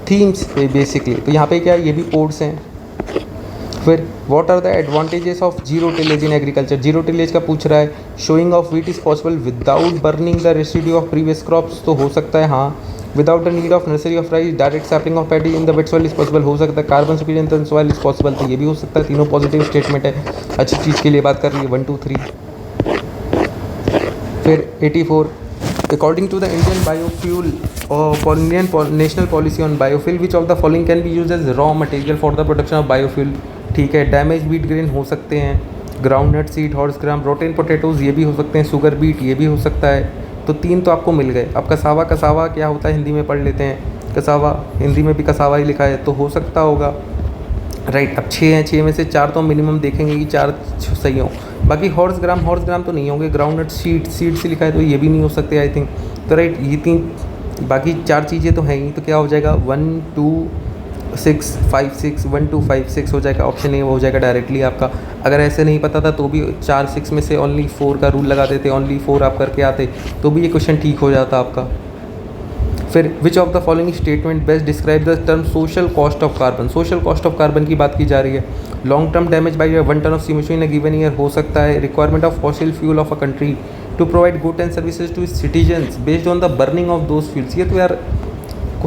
थीम्स पे बेसिकली, तो यहाँ पे क्या ये भी पोर्ट्स हैं। फिर what are the advantages of zero tillage in agriculture, zero tillage का पूछ रहा है। Sowing of wheat is possible without burning the residue of previous crops, तो हो सकता है हाँ। Without the need of nursery of rice direct sapling of paddy in the wet soil is possible, हो सकता है। Carbon sufficient in soil is possible, तो ये भी हो सकता है। तीनों पॉजिटिव स्टेटमेंट है, अच्छी चीज़ के लिए बात कर रही है। 1 2 3। फिर 84, according to the Indian biofuel और Indian national policy on biofuel which of the following can be use as raw material for the production of biofuel. ठीक है, डैमेज व्हीट ग्रेन हो सकते हैं, groundnut seed, horse gram, rotten potatoes ये भी हो सकते हैं, शुगर बीट ये भी हो सकता है। तो 3 तो आपको मिल गए। अब कसावा, कसावा क्या होता है हिंदी में पढ़ लेते हैं। कसावा हिंदी में भी कसावा ही लिखा है, तो हो सकता होगा, राइट। अब 6 हैं, 6 में से 4 तो मिनिमम देखेंगे कि 4 सही हो। बाकी हॉर्स ग्राम तो नहीं होंगे। ग्राउंडनट सीड से लिखा है तो ये भी नहीं हो सकते आई थिंक। तो राइट, ये 3 बाकी 4 चीज़ें तो हैं ही। तो क्या हो जाएगा 1 2 6 5 6, 1 2 5 6 हो जाएगा। ऑप्शन ए हो जाएगा डायरेक्टली आपका। अगर ऐसे नहीं पता था तो भी 4 6 में से ओनली 4 का रूल लगा देते, ओनली 4 आप करके आते तो भी ये क्वेश्चन ठीक हो जाता आपका। फिर which of the following statement best describe the term social cost of carbon. Social cost of carbon की बात की जा रही है। Long term damage by 1 ton of CO2 in a given year हो सकता है। Requirement of fossil fuel of a country to provide good and services to citizens based on the burning of those fuels. ये तो यार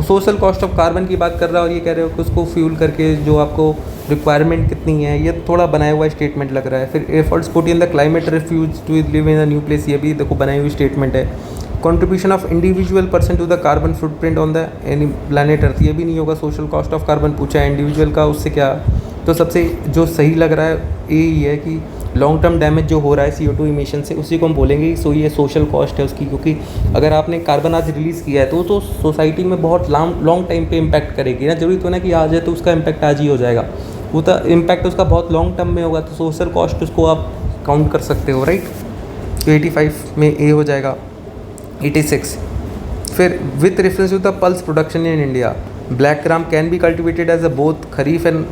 social cost of carbon की बात कर रहा है और ये कह रहे हो कि उसको फ्यूल करके जो आपको रिक्वायरमेंट कितनी है, ये थोड़ा बनाया हुआ स्टेटमेंट लग रहा है। फिर efforts put in the climate refuge to live in a new place, ये भी देखो बनाई हुई स्टेटमेंट है। Contribution of individual person to the carbon footprint on the any planet earth, ये भी नहीं होगा। सोशल कॉस्ट ऑफ कार्बन पूछा है इंडिविजुअल का, उससे क्या। तो सबसे जो सही लग रहा है यही है कि लॉन्ग टर्म डैमेज जो हो रहा है CO2 इमिशन से, उसी को हम बोलेंगे सो ये सोशल कॉस्ट है उसकी। क्योंकि अगर आपने कार्बन आज रिलीज़ किया है तो सोसाइटी में बहुत लॉन्ग टाइम पे इम्पैक्ट करेगी ना। जरूरी तो ना कि आज है तो उसका इम्पैक्ट आज ही हो जाएगा, वो तो इम्पैक्ट उसका बहुत लॉन्ग टर्म में होगा। तो सोशल कॉस्ट उसको आप काउंट कर सकते हो, राइट। तो 85 में ए हो जाएगा। 86, फिर with reference to the pulse production in India, black gram can be cultivated as a both kharif and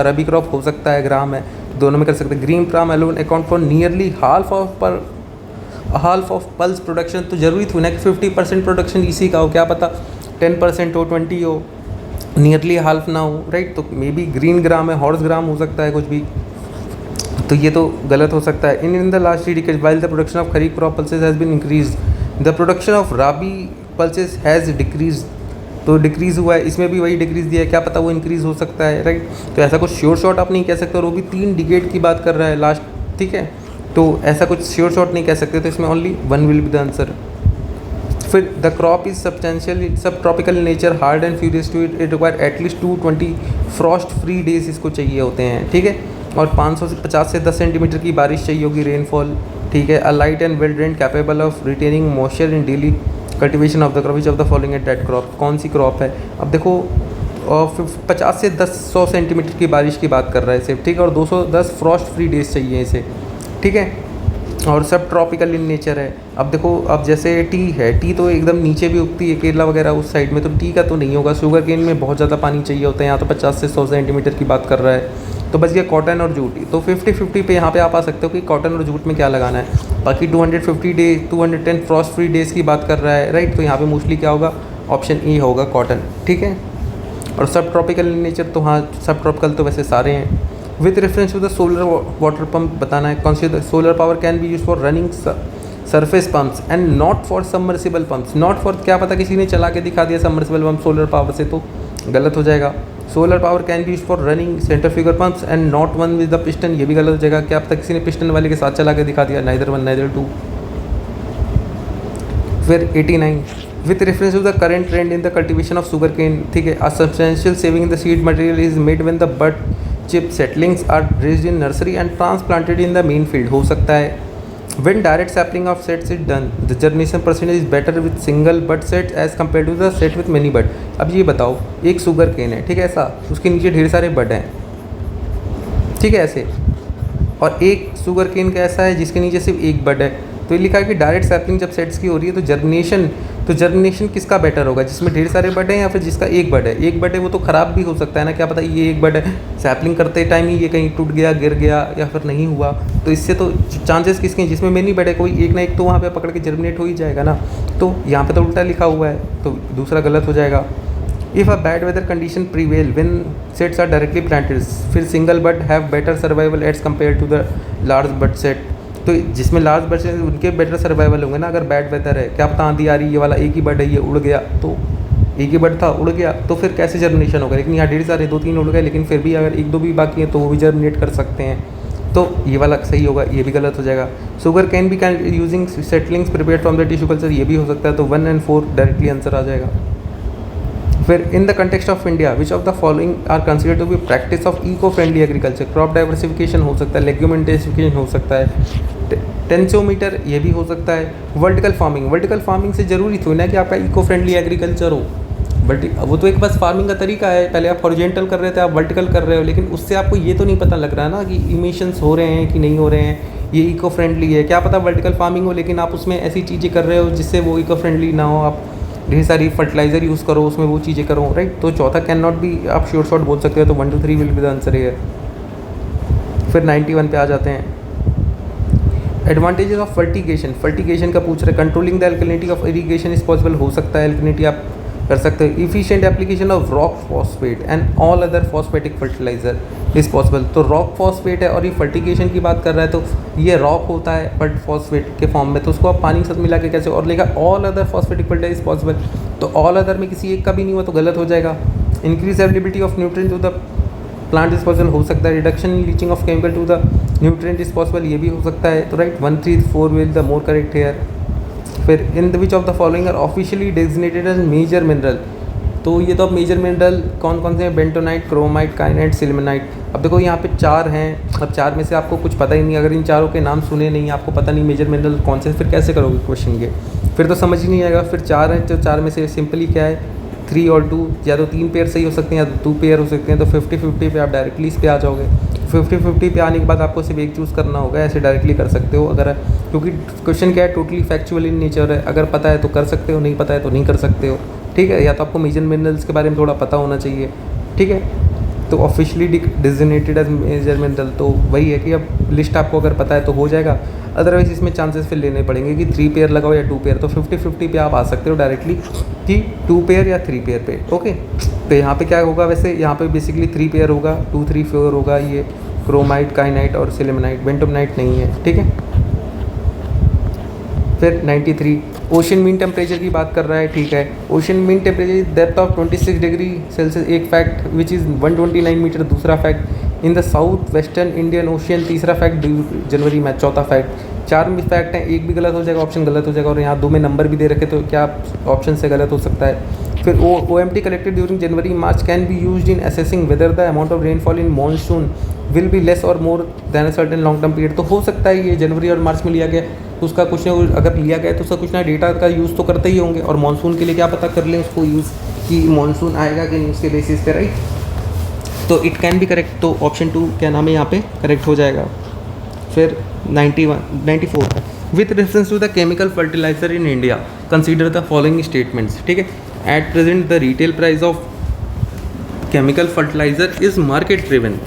rabi crop, हो सकता है। ग्राम है, दोनों में कर सकते हैं। Green gram alone account for nearly half of pulse production. तो जरूरी थी ना कि 50% प्रोडक्शन इसी का हो, क्या पता 10% हो, 20 हो, नियरली हाफ ना हो, राइट। तो मे बी ग्रीन ग्राम है, हॉर्स ग्राम हो सकता है कुछ भी, तो ये तो गलत हो सकता है। In the last 3 decades while the production of kharif crop pulses has been increased, the production of rabi pulses has decreased, तो डिक्रीज़ हुआ है। इसमें भी वही डिक्रीज़ दिया है, क्या पता वो इंक्रीज़ हो सकता है, राइट। तो ऐसा कुछ श्योर शॉट आप नहीं कह सकते, और वो भी 3 डिकेड की बात कर रहा है लास्ट, ठीक है। तो ऐसा कुछ श्योर शॉट नहीं कह सकते, तो इसमें only 1 will be the answer. फिर the crop is substantial sub tropical nature, hard and furious to it require at least 220 frost free days इसको चाहिए होते हैं, ठीक है। और 550 से 10 सेंटीमीटर की बारिश चाहिए होगी, रेनफॉल, ठीक है। A light and well drained capable of retaining moisture in daily cultivation of the crop, which of the following at that crop. कौन सी क्रॉप है। अब देखो 50 से 100 सेंटीमीटर की बारिश की बात कर रहा है इसे, ठीक है। और 210 फ्रॉस्ट फ्री डेज चाहिए इसे, ठीक है। और सब ट्रॉपिकल इन नेचर है। अब देखो, अब जैसे टी है, टी तो एकदम नीचे भी उगती है, केरला वगैरह उस साइड में, तो टी का तो नहीं होगा। शुगर केन में बहुत ज़्यादा पानी चाहिए होता है, यहाँ तो 50 से 100 सेंटीमीटर की बात कर रहा है। तो बस ये कॉटन और जूट, तो 50-50 पे यहाँ पे आप आ सकते हो कि कॉटन और जूट में क्या लगाना है। बाकी 210 फ्रॉस्ट फ्री डेज़ की बात कर रहा है, राइट। तो यहाँ पे मोस्टली क्या होगा, ऑप्शन ए होगा कॉटन, ठीक है। और सब ट्रॉपिकल इन नेचर, तो हाँ सब ट्रॉपिकल तो वैसे सारे हैं। With reference to the solar water pump बताना है। Consider solar power can be use for running surface pumps and not for submersible pumps. Not for, क्या पता किसी ने चला के दिखा दिया सबमर्सिबल पम्प सोलर पावर से, तो गलत हो जाएगा। Solar power can be use for running centrifugal pumps and not one with the piston, ये भी गलत हो जाएगा। क्या पता किसी ने पिस्टन वाले के साथ चला के दिखा दिया, नाइदर 1 नाइदर 2। फिर 89, with reference to the current trend in the cultivation of sugarcane, ठीक है। A substantial saving in the seed material is made when the bud chip settlings are raised in nursery and transplanted in the main field, हो सकता है। When direct sapling of sets is done, the germination percentage is better with single bud set as compared to the set with many bud। अब ये बताओ, एक sugar cane है, ठीक है, ऐसा उसके नीचे ढेर सारे बड हैं, ठीक है, ऐसे। और एक शुगर केन का ऐसा है जिसके नीचे सिर्फ एक बड है। तो ये लिखा है कि डायरेक्ट सैपलिंग जब सेट्स की हो रही है तो जर्मिनेशन किसका बेटर होगा, जिसमें ढेर सारे बड हैं या फिर जिसका एक बड है। एक बड है वो तो ख़राब भी हो सकता है ना, क्या पता ये एक बड है, सैपलिंग करते टाइम ही ये कहीं टूट गया, गिर गया या फिर नहीं हुआ, तो इससे तो चांसेस किसके हैं, जिसमें मेनी बड है कोई एक ना एक तो वहाँ पे पकड़ के जर्मिनेट हो ही जाएगा ना। तो यहाँ पे तो उल्टा लिखा हुआ है, तो दूसरा गलत हो जाएगा। If a bad weather condition prevail when sets are directly planted, फिर single bud have better survival as compare to the large bud set. तो जिसमें लार्ज बड सेट उनके बेटर सर्वाइवल होंगे ना, अगर बैड वेदर है, क्या पता आंधी आ रही है, ये वाला एक ही बड है ये उड़ गया, तो एक ही बर्ड था उड़ गया तो फिर कैसे जर्मिनेशन होगा, लेकिन यहाँ ढेर सारे 2-3 उड़ गए, लेकिन फिर भी अगर 1-2 भी बाकी है तो वो भी जर्मिनेट कर सकते हैं। तो ये वाला सही होगा, ये भी गलत हो जाएगा। Sugar can be can using settlings prepare from the tissue culture, ये भी हो सकता है। तो 1 और 4 डायरेक्टली आंसर आ जाएगा। फिर in the context of India which of the following are considered to be practice of eco friendly agriculture, crop diversification हो सकता है, लेग्यूम इंटेंसिफिकेशन हो सकता है, टेंसियोमीटर ये भी हो सकता है, वर्टिकल फार्मिंग। वर्टिकल फार्मिंग से जरूरी थोड़ी ना कि आपका इको फ्रेंडली एग्रीकल्चर हो, वो तो एक बस फार्मिंग का तरीका है। पहले आप हॉरिजॉन्टल कर रहे थे, आप वर्टिकल कर रहे हो, लेकिन उससे आपको ये तो नहीं पता लग रहा है ना कि इमिशंस हो रहे हैं कि नहीं हो रहे हैं, ये इको फ्रेंडली है। क्या पता वर्टिकल फार्मिंग हो लेकिन आप उसमें ऐसी चीज़ें कर रहे हो जिससे वो इको फ्रेंडली ना हो, आप ढेर सारी फर्टिलाइज़र यूज़ करो, उसमें वो चीज़ें करो, राइट। तो चौथा कैन नॉट बी आप श्योर शॉर्ट बोल सकते हो। तो 1 2 3 विल बी द आंसर है। फिर 91 पे आ जाते हैं। एडवांटेजेस ऑफ फर्टिगेशन, फर्टिगेशन का पूछ रहे। Controlling the alkalinity of irrigation is possible, हो सकता है एल्कलिनिटी आप कर सकते हो। Efficient application of rock phosphate and all other phosphatic fertiliser is possible. तो रॉक फॉस्फेट है और ये फर्टिगेशन की बात कर रहा है, तो ये रॉक होता है बट फॉस्फेट के फॉर्म में, तो उसको आप पानी के साथ मिला के कैसे, और लेगा all other phosphatic fertiliser is possible. तो ऑल अदर में किसी एक का भी नहीं हुआ तो गलत हो जाएगा। Increase availability of nutrient to the plant is possible, हो सकता है। Reduction in leaching of chemical to the nutrient is possible, ये भी हो सकता है। तो right 1 3 4 will the more correct here. फिर in the which of the following are officially designated as major mineral, तो ये तो अब मेजर मिनरल कौन कौन से हैं, बेंटोनाइट, क्रोमाइट, काइनाइट, सिल्मेनाइट। अब देखो यहाँ पे 4 हैं, अब 4 में से आपको कुछ पता ही नहीं, अगर इन चारों के नाम सुने नहीं, आपको पता नहीं मेजर मिनरल कौन से, फिर कैसे करोगे क्वेश्चन के, फिर तो समझ ही नहीं आएगा। फिर 4 हैं, तो 4 में से सिंपली क्या है 3 और 2, या तो 3 पेयर सही हो सकते हैं या तो 2 पेयर हो सकते हैं। तो 50-50 पे आप डायरेक्टली इस पे आ जाओगे। 50-50 पे आने के बाद आपको सिर्फ एक चूज़ करना होगा, ऐसे डायरेक्टली कर सकते हो अगर, क्योंकि क्वेश्चन क्या है टोटली फैक्चुअल इन नेचर है, अगर पता है तो कर सकते हो, नहीं पता है तो नहीं कर सकते हो, ठीक है। या तो आपको मेजर मिनरल्स के बारे में थोड़ा पता होना चाहिए, ठीक है। तो officially designated as major mineral, तो वही है कि अब लिस्ट आपको अगर पता है तो हो जाएगा, अदरवाइज इसमें चांसेस फिर लेने पड़ेंगे कि 3 पेयर लगाओ या 2 पेयर। तो 50-50 पे आप आ सकते हो डायरेक्टली कि 2 पेयर या 3 पेयर पे, ओके। तो यहाँ पे क्या होगा, वैसे यहाँ पे बेसिकली 3 पेयर होगा, 2 3 4 होगा, ये क्रोमाइट, काइनाइट और सिल्मेनाइट, बेंटोनाइट नहीं है, ठीक है। फिर 93 ओशन मीन टेम्परेचर की बात कर रहा है, ठीक है। Ocean mean temperature depth of 26 degree Celsius, एक फैक्ट विच इज़ 129 मीटर, दूसरा fact in the south western Indian ocean, तीसरा फैक्ट जनवरी में, चौथा फैक्ट। 4 में फैक्ट हैं, एक भी गलत हो जाएगा, ऑप्शन गलत हो जाएगा, और यहाँ 2 में नंबर भी दे रखे, तो क्या ऑप्शन से गलत हो सकता है। फिर OMT collected during January March can be used in assessing whether the amount of rainfall in monsoon will be less or more than a certain long term period. तो हो सकता है ये जनवरी और मार्च में लिया गया, तो उसका कुछ ना कुछ अगर लिया गया तो उसका कुछ ना डेटा का यूज़ तो करते ही होंगे, और मानसून के लिए क्या पता कर लें उसको यूज़ कि मानसून आएगा कि नहीं उसके बेसिस पे, राइट। तो इट कैन बी करेक्ट, तो ऑप्शन 2 क्या नाम है यहाँ पे करेक्ट हो जाएगा। फिर 94 with reference to the chemical fertiliser in India consider the following statements, ठीक है। At present the retail price of chemical fertiliser is market driven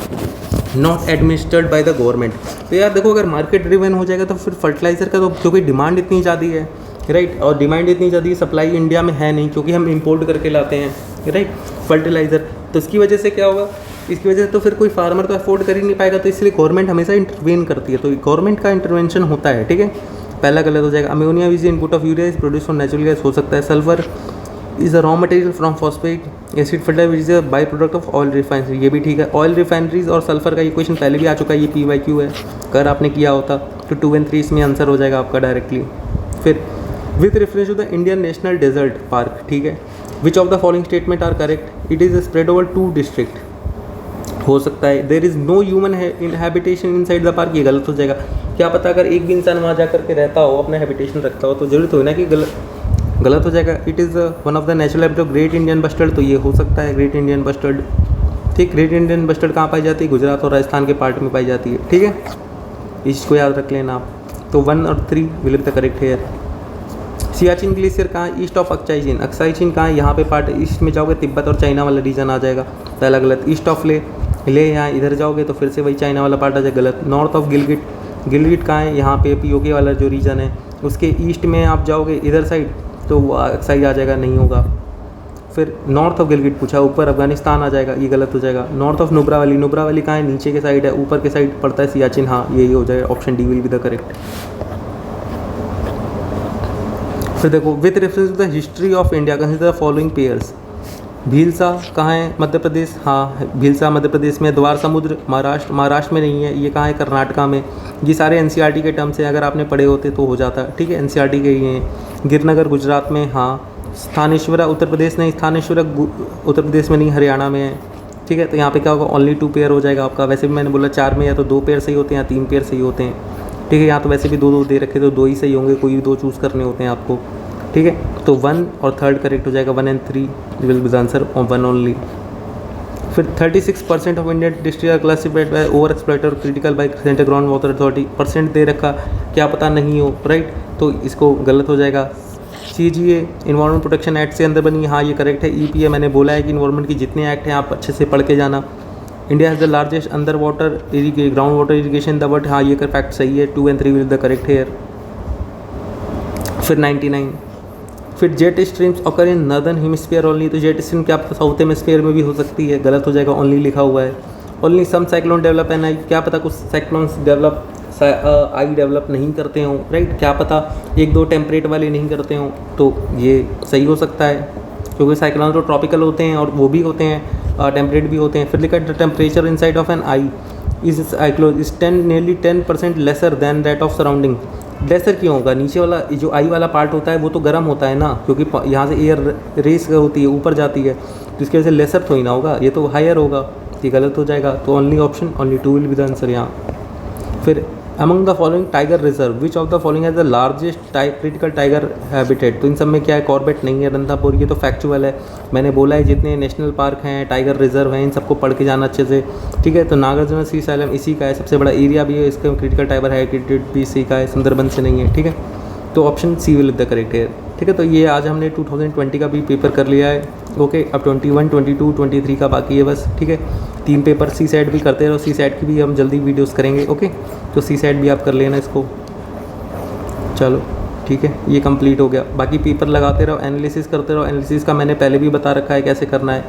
not administered by the government. तो यार देखो, अगर मार्केट ड्रिवन हो जाएगा तो फिर फर्टिलाइज़र का तो क्योंकि डिमांड इतनी ज़्यादा है, राइट, और डिमांड इतनी ज़्यादा है, सप्लाई इंडिया में है नहीं क्योंकि हम इंपोर्ट करके लाते हैं, राइट, फर्टिलाइज़र। तो इसकी वजह से क्या होगा, इसकी वजह से तो फिर कोई फार्मर तो अफोर्ड कर ही नहीं पाएगा, तो इसलिए गवर्नमेंट हमेशा इंटरवेन करती है, तो गवर्नमेंट का इंटरवेंशन होता है, ठीक है। पहला गलत हो जाएगा। Ammonia is input of urea is produce from natural gas, हो सकता है। Sulphur is a raw material from phosphate acid fertiliser is a by product of oil refinery, ये भी ठीक है। ऑयल रिफाइनरीज और सल्फर का ये क्वेश्चन पहले भी आ चुका है, ये PYQ है, अगर आपने किया होता तो 2 और 3 इसमें आंसर हो जाएगा आपका डायरेक्टली। फिर with reference to the Indian National Desert Park, ठीक है, which of the following statement are correct, it is spread over 2 district, हो सकता है। There is no human habitation inside the park, ये गलत हो जाएगा। क्या पता अगर एक भी इंसान वहाँ जा करके रहता हो, अपना हैबिटेशन रखता हो, तो जरूरत हो ना कि गलत हो जाएगा। It is one of the natural habitat of great Indian bustard, तो ये हो सकता है ग्रेट इंडियन बस्टर्ड, ठीक। ग्रेट इंडियन बस्टर्ड कहाँ पाई जाती है, गुजरात और राजस्थान के पार्ट में पाई जाती है, ठीक है, इसको याद रख लेना आप। तो 1 और 3 will be the correct hair. Siachen glacier कहाँ है, ईस्ट ऑफ अक्साई चीन कहाँ है, यहाँ पे पार्ट ईस्ट में जाओगे तिब्बत और चाइना वाला रीजन आ जाएगा, पहला गलत। ईस्ट ऑफ ले यहाँ इधर जाओगे तो फिर से वही चाइना वाला पार्ट आ जाएगा, गलत। नॉर्थ ऑफ गिलगिट कहाँ है, यहाँ पे POK वाला जो रीजन है उसके ईस्ट में आप जाओगे इधर साइड तो वो अक्साई आ जाएगा, नहीं होगा। फिर नॉर्थ ऑफ गिलगिट पूछा, ऊपर अफगानिस्तान आ जाएगा, ये गलत हो जाएगा। नॉर्थ ऑफ नुब्रा वैली कहाँ है, नीचे के साइड है, ऊपर के साइड पड़ता है सियाचिन, हाँ यही हो जाएगा, option D will be the correct. फिर देखो with reference to the history of India consider the following pairs. Bhilsa कहाँ है? मध्य प्रदेश। हाँ, भीलसा मध्य प्रदेश में। द्वार समुद्र महाराष्ट्र में नहीं है। ये कहाँ है? कर्नाटका में। ये सारे एनसीईआरटी के टर्म्स हैं, अगर आपने पढ़े होते तो हो जाता। ठीक है, एनसीईआरटी के ही हैं। गिरनगर गुजरात में। हाँ, स्थानेश्वरा उत्तर प्रदेश नहीं, स्थानेश्वरा उत्तर प्रदेश में नहीं, हरियाणा में है। ठीक है, तो यहाँ पे क्या होगा? ओनली 2 पेयर हो जाएगा आपका। वैसे भी मैंने बोला 4 में या तो 2 पेयर सही होते हैं या 3 पेयर सही होते हैं। ठीक है, यहाँ तो वैसे भी 2 दे रखे तो 2 ही सही होंगे, कोई भी 2 चूज़ करने होते हैं आपको। ठीक है, तो 1 और 3 करेक्ट हो जाएगा। 1 and 3 will be the answer और 1 ओनली। फिर 36% of Indian district are classified by over exploited or critical by central ground water authority. Percent दे रखा, क्या पता नहीं हो, राइट, तो इसको गलत हो जाएगा। CGA इन्वायरमेंट प्रोटेक्शन एक्ट से अंदर बनी। हाँ, ये करेक्ट है। EPA मैंने बोला है कि इन्वायरमेंट की जितने एक्ट हैं आप अच्छे से पढ़ के जाना। India has the largest under water ground water irrigation the world. हाँ, ये फैक्ट सही है। 2 and 3 will the correct here. फिर 99, फिर jet streams occur in northern hemisphere only. तो जेट स्ट्रीम क्या पता साउथ हेमिस्फीयर में भी हो सकती है, गलत हो जाएगा। ओनली लिखा हुआ है। Only some cyclone develop an eye, क्या पता कुछ साइक्लोन्स डेवलप आई डेवलप नहीं करते हों, राइट, क्या पता 1-2 टेम्परेट वाले नहीं करते हों, तो ये सही हो सकता है क्योंकि साइक्लोन तो ट्रॉपिकल होते हैं और वो भी होते हैं टेम्परेट भी होते हैं। फिर लिखा the temperature inside of an eye is cyclone is nearly 10% lesser than that of surrounding. Lesser क्यों होगा? नीचे वाला जो आई वाला पार्ट होता है वो तो गर्म होता है ना, क्योंकि यहाँ से एयर रेस होती है, ऊपर जाती है, तो इसकी वजह से लेसर थोड़ी ना होगा, ये तो हायर होगा। ये गलत हो जाएगा। तो only option only 2 will be the answer यहाँ। फिर among the following tiger reserve which of the following has the largest critical tiger habitat. तो इन सब में क्या है? कॉर्बेट नहीं है, रंथापुर, ये तो फैक्चुअल है। मैंने बोला है जितने नेशनल पार्क हैं, टाइगर रिजर्व हैं, इन सबको पढ़ के जाना अच्छे से। ठीक है, तो नागार्जुन सी साइलम इसी का है, सबसे बड़ा एरिया भी है इसका, क्रिटिकल टाइगर हैबिटेट भी इसी का है, सुंदरबन से नहीं है। ठीक है, तो option C will the correct है। ठीक है, तो ये आज हमने 2020 का भी पेपर कर लिया है। ओके, अब 21, 22, 23 का बाकी है बस। ठीक है, 3 पेपर सी सेट भी करते रहो। सी सेट की भी हम जल्दी वीडियोस करेंगे। ओके, तो सी सेट भी आप कर लेना इसको। चलो ठीक है, ये कंप्लीट हो गया। बाकी पेपर लगाते रहो, एनालिसिस करते रहो। एनालिसिस का मैंने पहले भी बता रखा है कैसे करना है,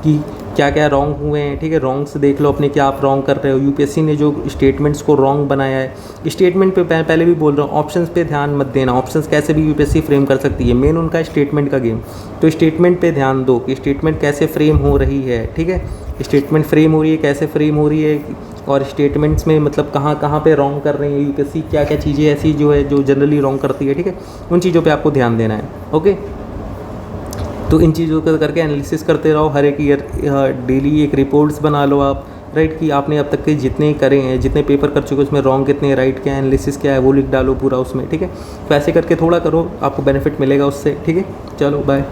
कि क्या क्या रॉन्ग हुए हैं। ठीक है, रॉन्ग्स देख लो अपने, क्या आप रॉन्ग कर रहे हो। यूपीएससी ने जो स्टेटमेंट्स को रॉन्ग बनाया है, स्टेटमेंट पे पहले भी बोल रहा हूँ, ऑप्शंस पे ध्यान मत देना। ऑप्शंस कैसे भी यूपीएससी फ्रेम कर सकती है, मेन उनका स्टेटमेंट का गेम। तो स्टेटमेंट पे ध्यान दो कि स्टेटमेंट कैसे फ्रेम हो रही है। ठीक है, स्टेटमेंट फ्रेम हो रही है, कैसे फ्रेम हो रही है, और स्टेटमेंट्स में मतलब कहाँ कहाँ पे रॉन्ग कर रहे हैं यूपीएससी, क्या क्या चीज़ें ऐसी जो है जो जनरली रॉन्ग करती है। ठीक है, उन चीज़ों पे आपको ध्यान देना है। ओके, तो इन चीज़ों को करके एनालिसिस करते रहो। हर एक ईयर डेली एक रिपोर्ट्स बना लो आप, राइट, कि आपने अब तक के जितने करे हैं, जितने पेपर कर चुके हैं, उसमें रॉन्ग कितने, राइट क्या, एनालिसिस क्या है, वो लिख डालो पूरा उसमें। ठीक है, तो ऐसे करके थोड़ा करो, आपको बेनिफिट मिलेगा उससे। ठीक है, चलो बाय।